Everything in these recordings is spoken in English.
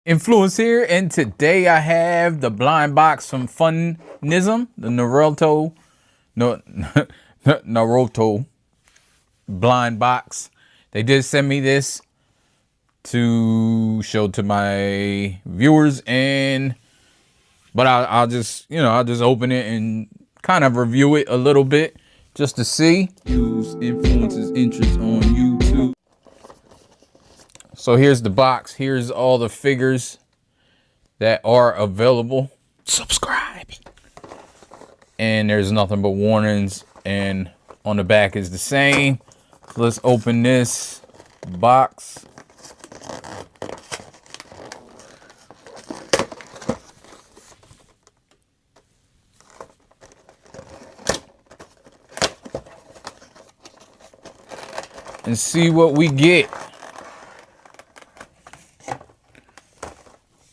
Influence here, and today I have the blind box from Funism, the Naruto blind box. They did send me this to show to my viewers, but I'll just open it and kind of review it a little bit just to see. Use Influence's interest on YouTube. So here's the box. Here's all the figures that are available. Subscribe. And there's nothing but warnings, and on the back is the same. So let's open this box. And see what we get.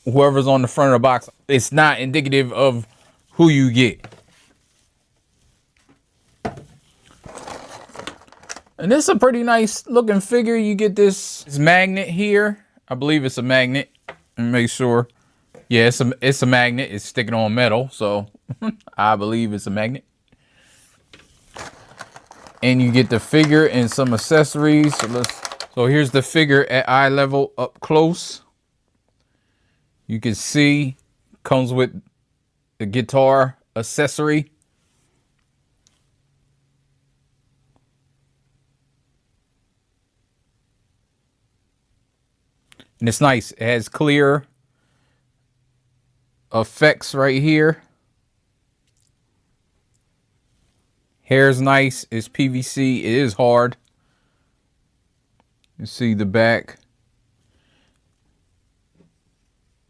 Whoever's on the front of the box, it's not indicative of who you get. And this is a pretty nice looking figure. You get this magnet here. I believe it's a magnet. Let me make sure. Yeah, it's a magnet. It's sticking on metal, so I believe it's a magnet. And you get the figure and some accessories. So here's the figure at eye level up close. You can see comes with the guitar accessory. And it's nice. It has clear effects right here. Hair's nice. It's PVC. It is hard. You see the back.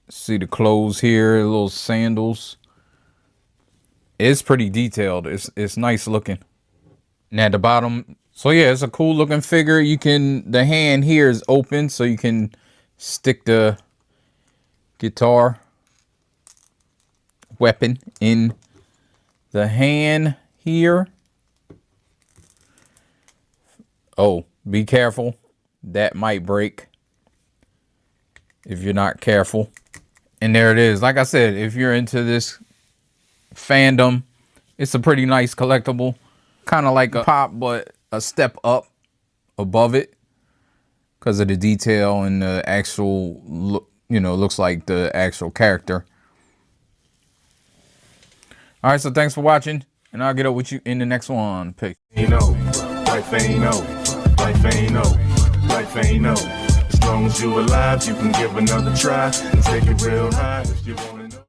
See the clothes here, little sandals. It's pretty detailed. It's nice looking. And at the bottom, so yeah, it's a cool looking figure. The hand here is open, so you can stick the guitar weapon in the hand here. Oh, be careful. That might break if you're not careful. And there it is. Like I said, if you're into this fandom, it's a pretty nice collectible. Kind of like a pop, but a step up above it because of the detail and the actual look, looks like the actual character. All right, so thanks for watching, and I'll get up with you in the next one. Peace. Life ain't no. As long as you alive, you can give another try and take it real high if you wanna know.